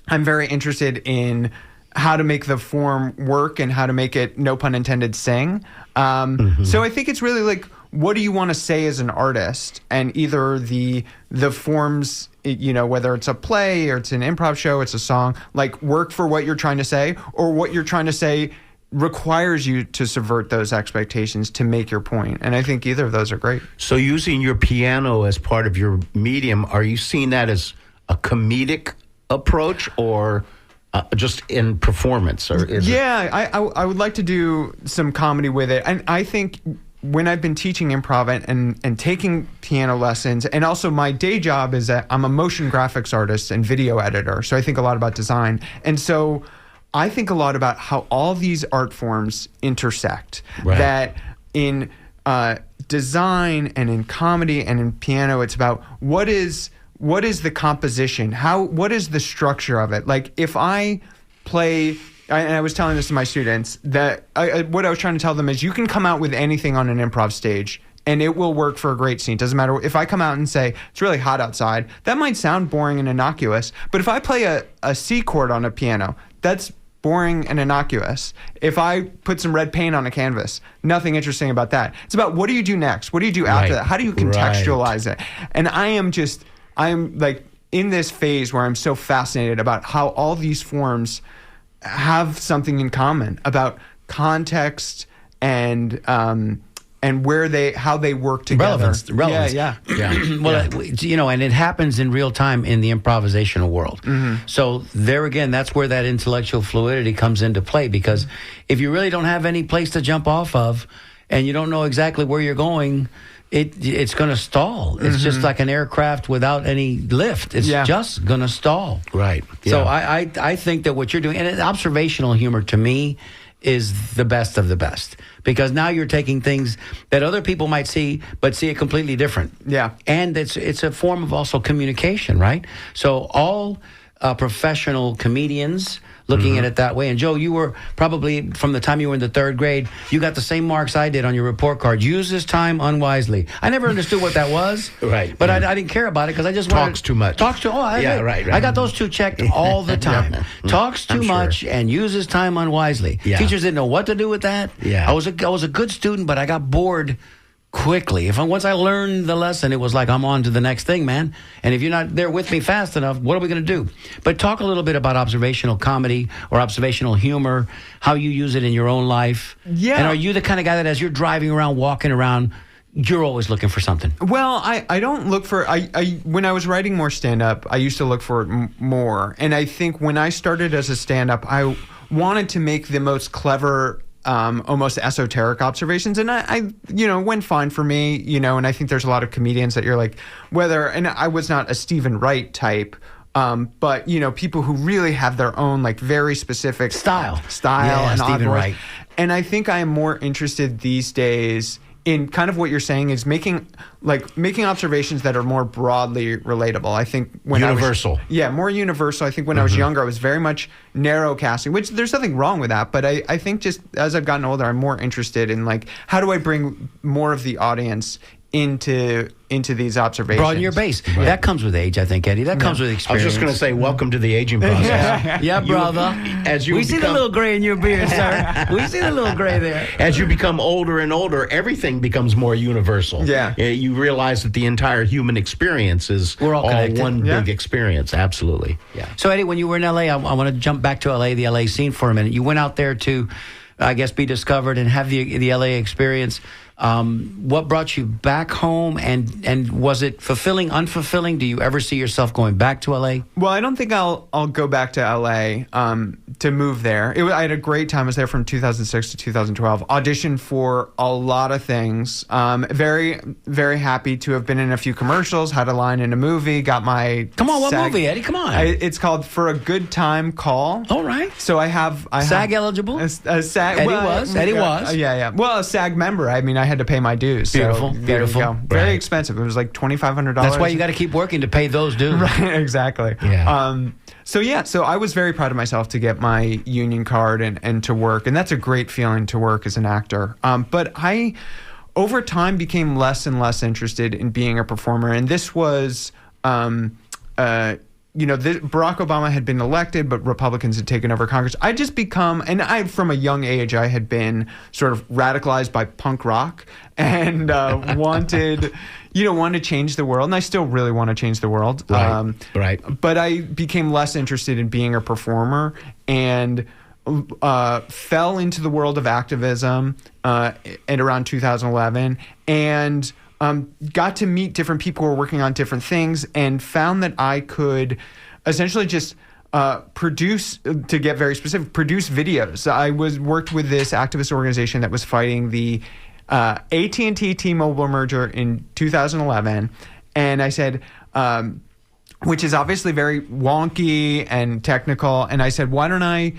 very interested in how to make the form work and how to make it, no pun intended, sing. So I think it's really like, what do you want to say as an artist? And either the forms, you know, whether it's a play or it's an improv show, it's a song, like work for what you're trying to say, or what you're trying to say requires you to subvert those expectations to make your point. And I think either of those are great. So using your piano as part of your medium, are you seeing that as a comedic approach or just in performance? Or is I would like to do some comedy with it. And I think when I've been teaching improv and taking piano lessons, and also my day job is that I'm a motion graphics artist and video editor, so I think a lot about design. And so I think a lot about how all these art forms intersect. Right. That in design and in comedy and in piano, it's about what is the composition? What is the structure of it? Like if I play, and I was telling this to my students, that what I was trying to tell them is you can come out with anything on an improv stage and it will work for a great scene. Doesn't matter if I come out and say it's really hot outside, that might sound boring and innocuous, but if I play a C chord on a piano, that's boring and innocuous. If I put some red paint on a canvas, nothing interesting about that. It's about what do you do next? What do you do after that? How do you contextualize it? And I am like in this phase where I'm so fascinated about how all these forms have something in common about context and how they work together. Relevance. Yeah. Well, you know, and it happens in real time in the improvisational world. Mm-hmm. So there again, that's where that intellectual fluidity comes into play, because if you really don't have any place to jump off of and you don't know exactly where you're going, it's going to stall. It's just like an aircraft without any lift. It's just going to stall. Right. Yeah. So I think that what you're doing, and observational humor to me is the best of the best, because now you're taking things that other people might see, but see it completely different. Yeah. And it's a form of also communication, right? So all professional comedians looking at it that way. And Joe, you were probably, from the time you were in the third grade, you got the same marks I did on your report card. Use this time unwisely. I never understood what that was. Right. But I didn't care about it because I just talks too much. Right. I got those two checked all the time. Talks too much and uses time unwisely. Yeah. Teachers didn't know what to do with that. Yeah. I was a good student, but I got bored quickly. Once I learned the lesson, it was like, I'm on to the next thing, man. And if you're not there with me fast enough, what are we going to do? But talk a little bit about observational comedy or observational humor, how you use it in your own life. Yeah. And are you the kind of guy that as you're driving around, walking around, you're always looking for something? Well, I don't look for, when I was writing more stand-up, I used to look for it more. And I think when I started as a stand-up, I wanted to make the most clever, almost esoteric observations, and I went fine for me, and I think there's a lot of comedians that you're like, and I was not a Stephen Wright type, but people who really have their own like very specific style and Stephen Wright. And I think I am more interested these days in kind of what you're saying is making observations that are more broadly relatable. I think when universal. More universal. I think when I was younger, I was very much narrow casting, which there's nothing wrong with that. But I think just as I've gotten older, I'm more interested in like, how do I bring more of the audience into these observations. Broaden your base. Right. That comes with age, I think, Eddie. That comes with experience. I was just going to say, welcome to the aging process. Yeah, brother. We see the little gray in your beard, sir. We see the little gray there. As you become older and older, everything becomes more universal. Yeah. You realize that the entire human experience is We're all one big experience. Absolutely. Yeah. So, Eddie, when you were in L.A., I want to jump back to L.A., the L.A. scene for a minute. You went out there to, I guess, be discovered and have the L.A. experience. What brought you back home, and was it fulfilling, unfulfilling? Do you ever see yourself going back to LA? Well, I don't think I'll go back to LA to move there. I had a great time. I was there from 2006 to 2012. Auditioned for a lot of things. Very, very happy to have been in a few commercials. Had a line in a movie. Got my what movie, Eddie? Come on. It's called For a Good Time Call. All right. So I have SAG eligible. A SAG. Eddie was. Yeah. Well, a SAG member. I mean, I had to pay my dues. Beautiful. So beautiful. Very expensive. It was like $2,500. That's why you got to keep working to pay those dues. Right. Exactly. Yeah. So I was very proud of myself to get my union card and to work, and that's a great feeling to work as an actor. But I, over time, became less and less interested in being a performer, and this was. Barack Obama had been elected, but Republicans had taken over Congress. I just become, and from a young age, I had been sort of radicalized by punk rock and wanted to change the world. And I still really want to change the world. Right. But I became less interested in being a performer and fell into the world of activism at around 2011 and got to meet different people who were working on different things and found that I could essentially just produce, to get very specific, produce videos. I worked with this activist organization that was fighting the AT&T T-Mobile merger in 2011. And I said, which is obviously very wonky and technical. And I said, why don't I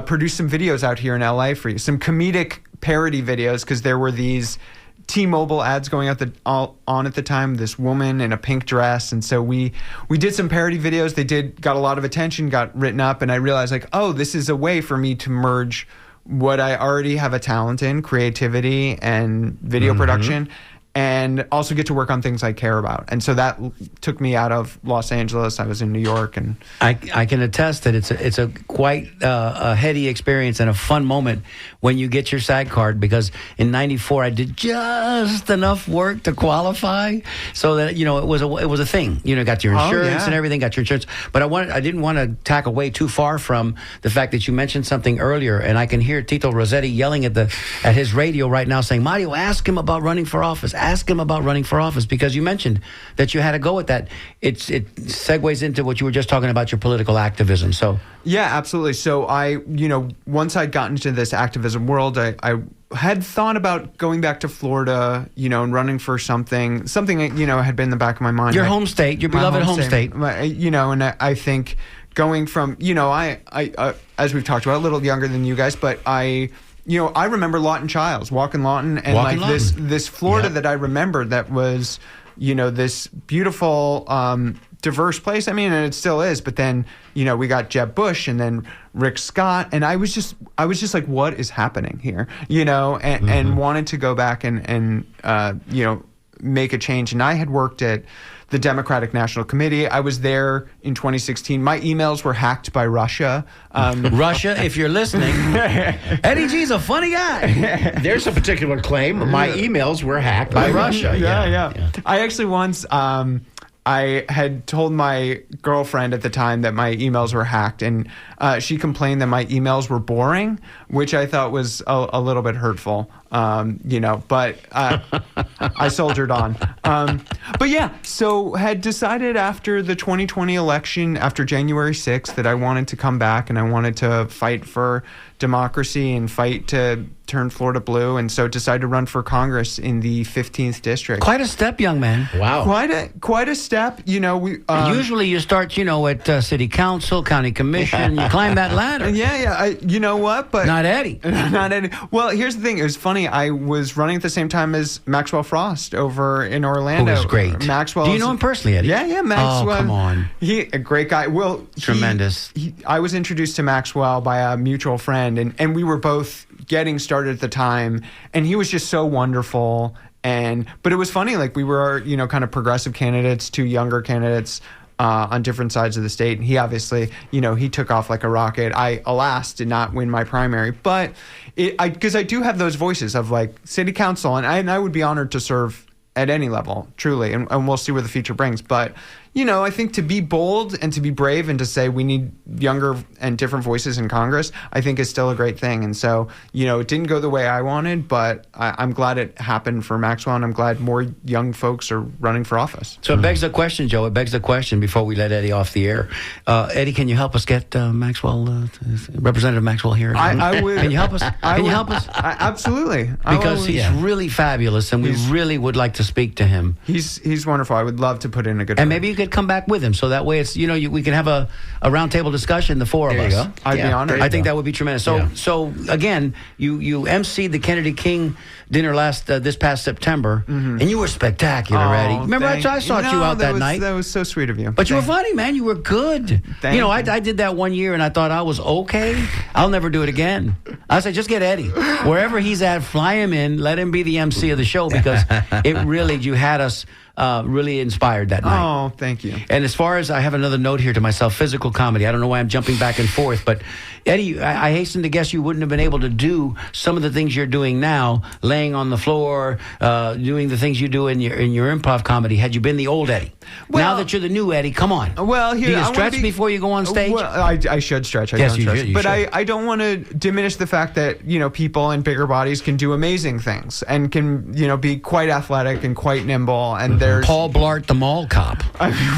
produce some videos out here in LA for you? Some comedic parody videos, because there were these T-Mobile ads going on at the time, this woman in a pink dress. And so we did some parody videos. They got a lot of attention, got written up, and I realized this is a way for me to merge what I already have a talent in, creativity and video production, and also get to work on things I care about. And so that took me out of Los Angeles. I was in New York, and I can attest that it's a quite a heady experience and a fun moment when you get your SAG card, because in '94 I did just enough work to qualify, so that it was a thing. Got your insurance and everything, got your insurance. But I didn't want to tack away too far from the fact that you mentioned something earlier, and I can hear Tito Rossetti yelling at his radio right now, saying, "Mario, ask him about running for office. Ask him about running for office," because you mentioned that you had to go with that. It segues into what you were just talking about, your political activism. So yeah, absolutely. So I, once I'd gotten into this activism world, I had thought about going back to Florida, and running for something had been in the back of my mind. Your home state, your beloved home state. And I think going from, I as we've talked about, a little younger than you guys, but I remember Lawton Childs, Walking Lawton, and this Florida that I remembered that was, this beautiful, diverse place. I mean, and it still is. But then, we got Jeb Bush and then Rick Scott, and I was just like, what is happening here? And wanted to go back and make a change. And I had worked at the Democratic National Committee. I was there in 2016. My emails were hacked by Russia. Russia, if you're listening, Eddie G's a funny guy. There's a particular claim. My emails were hacked by Russia. Yeah. I actually once... I had told my girlfriend at the time that my emails were hacked, and she complained that my emails were boring, which I thought was a little bit hurtful, but I soldiered on. But yeah, so had decided after the 2020 election, after January 6th, that I wanted to come back and I wanted to fight for democracy and fight to turn Florida blue, and so decided to run for Congress in the 15th district. Quite a step, young man. Wow. Quite a step. We usually you start, at city council, county commission. You climb that ladder. Yeah. You know what? But not Eddie. Not Eddie. Well, here's the thing. It was funny. I was running at the same time as Maxwell Frost over in Orlando. Who was great. Maxwell. Do you know him personally, Eddie? Yeah, Maxwell. Oh, come on. A great guy. Well, tremendous. I was introduced to Maxwell by a mutual friend, and we were both getting started at the time, and he was just so wonderful But it was funny, like we were, kind of progressive candidates, 2 younger candidates on different sides of the state. And he obviously, he took off like a rocket. I, alas, did not win my primary, but because I do have those voices of like city council, and I would be honored to serve at any level, truly, and we'll see where the future brings. But I think to be bold and to be brave and to say we need younger and different voices in Congress, I think is still a great thing. And so, it didn't go the way I wanted, but I'm glad it happened for Maxwell, and I'm glad more young folks are running for office. So it begs the question, Joe. It begs the question before we let Eddie off the air. Eddie, can you help us get Maxwell, Representative Maxwell here? I would. Can you help us? Can you help us? Absolutely. Because he's really fabulous, and we really would like to speak to him. He's wonderful. I would love to put in a good. And maybe you could come back with him, so that way it's we can have a roundtable discussion, the 4 of us. There you go. I'd be honored. I think that would be tremendous. So again, you emceed the Kennedy King dinner this past September, and you were spectacular, Eddie. Remember, I sought you out that night. That was so sweet of you. But you were funny, man. You were good. Thank you. I did that one year, and I thought I was okay. I'll never do it again. I said, just get Eddie. Wherever he's at, fly him in. Let him be the MC of the show, because you had us really inspired that night. Oh, thank you. And as far as, I have another note here to myself, physical comedy. I don't know why I'm jumping back and forth, but Eddie, I hasten to guess you wouldn't have been able to do some of the things you're doing now, laying on the floor, doing the things you do in your improv comedy, had you been the old Eddie. Well, now that you're the new Eddie, come on. Well, here, do you stretch before you go on stage? Well, I should stretch. Yes, you should. But I don't want to diminish the fact that people in bigger bodies can do amazing things and can be quite athletic and quite nimble. And there's Paul Blart, the mall cop.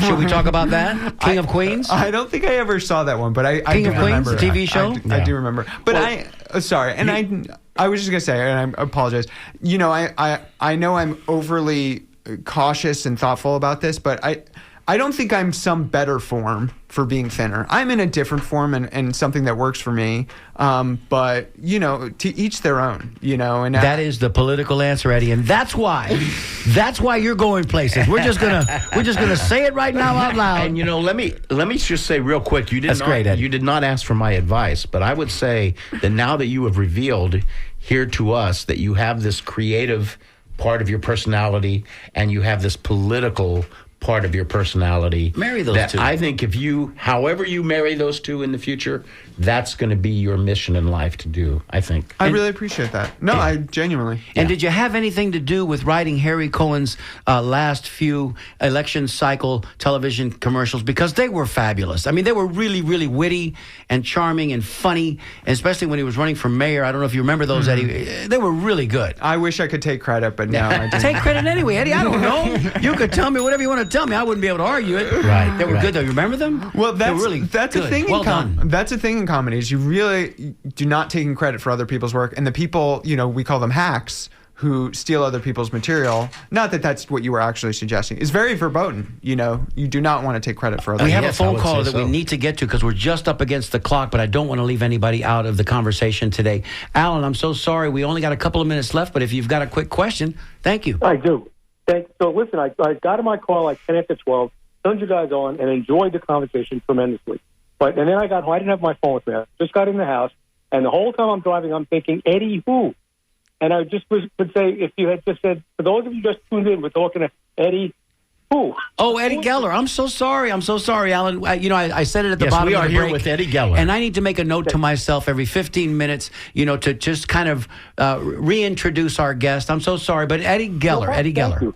Should we talk about that? King of Queens? I don't think I ever saw that one, but I King do of Queens, remember the TV show. I do remember. But sorry, and I was just gonna say, and I apologize. I know I'm overly cautious and thoughtful about this, but I don't think I'm some better form for being thinner. I'm in a different form and something that works for me. But to each their own. And that is the political answer, Eddie, and that's why you're going places. We're just gonna say it right now out loud. And let me just say real quick, you That's great, Eddie. You did not ask for my advice, but I would say that now that you have revealed here to us that you have this creative part of your personality and you have this political part of your personality. Marry those two. I think however you marry those two in the future, that's going to be your mission in life to do, I think. I really appreciate that. No, I genuinely. And did you have anything to do with writing Harry Cohen's last few election cycle television commercials? Because they were fabulous. I mean, they were really, really witty and charming and funny, and especially when he was running for mayor. I don't know if you remember those, Eddie. They were really good. I wish I could take credit, but no, I didn't. Take credit anyway, Eddie. I don't know. You could tell me whatever you want to tell me. I wouldn't be able to argue it. Right. They were good, though. You remember them? Well, that's really that's good. a thing. That's a thing in comedies. You really do not take credit for other people's work, and the people, we call them hacks, who steal other people's material. Not that that's what you were actually suggesting. It's very verboten. You do not want to take credit for other. We have Yes, a phone I would call say that we so. need to get to because we're just up against the clock, but I don't want to leave anybody out of the conversation today. Alan, I'm so sorry. We only got a couple of minutes left, but if you've got a quick question, thank you. I do. So listen, I got in my car like 10 after 12, turned you guys on, and enjoyed the conversation tremendously. And then I got home. I didn't have my phone with me. I just got in the house, and the whole time I'm driving, I'm thinking, Eddie who? And I just would say, if you had just said, for those of you just tuned in, we're talking to Eddie who? Oh, Eddie Geller. I'm so sorry, Alan. I said it at the bottom we of are the here break, with Eddie Geller. And I need to make a note to myself every 15 minutes, to just kind of reintroduce our guest. I'm so sorry, but Eddie Geller. Eddie Geller.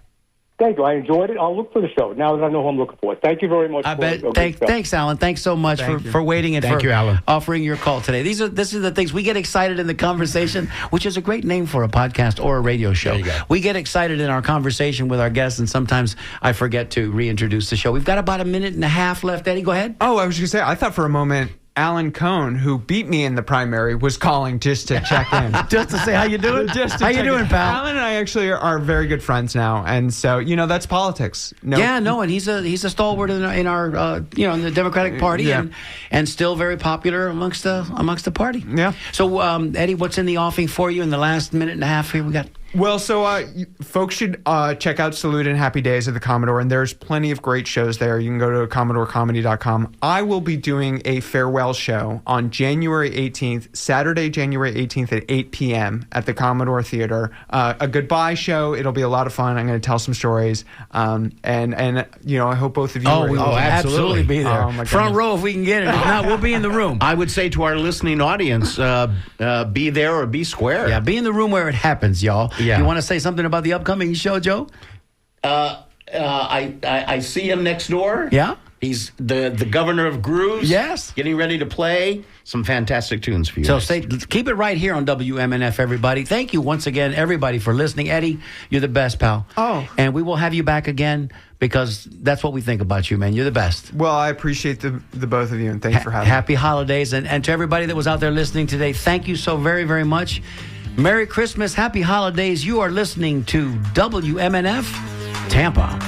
Thank you. I enjoyed it. I'll look for the show now that I know who I'm looking for. Thank you very much. I bet. Thanks, Alan. Thanks so much for waiting and Thank for you, Alan. offering your call today. This is the things we get excited in the conversation, which is a great name for a podcast or a radio show. There you go. We get excited in our conversation with our guests, and sometimes I forget to reintroduce the show. We've got about a minute and a half left. Eddie, go ahead. Oh, I was going to say, I thought for a moment Alan Cohn, who beat me in the primary, was calling just to check in. Just to say how you doing? How you doing, pal? Alan and I actually are very good friends now, and so that's politics. And he's a stalwart in our in the Democratic Party, and still very popular amongst the party. Yeah. So Eddie, what's in the offing for you in the last minute and a half here we got? Well, so folks should check out Salute and Happy Days at the Commodore, and there's plenty of great shows there. You can go to CommodoreComedy.com. I will be doing a farewell show on January 18th, Saturday, January 18th at 8 p.m. at the Commodore Theater. A goodbye show. It'll be a lot of fun. I'm going to tell some stories, and I hope both of you. We will absolutely be there. Oh, my Front row if we can get it. If not, we'll be in the room. I would say to our listening audience, be there or be square. Yeah, be in the room where it happens, y'all. Yeah. You want to say something about the upcoming show, Joe? I see him next door. Yeah. He's the governor of grooves. Yes. Getting ready to play some fantastic tunes for you. So guys. keep it right here on WMNF, everybody. Thank you once again, everybody, for listening. Eddie, you're the best, pal. Oh. And we will have you back again because that's what we think about you, man. You're the best. Well, I appreciate the both of you, and thanks for having me. Happy holidays. And to everybody that was out there listening today, thank you so very, very much. Merry Christmas. Happy holidays. You are listening to WMNF Tampa.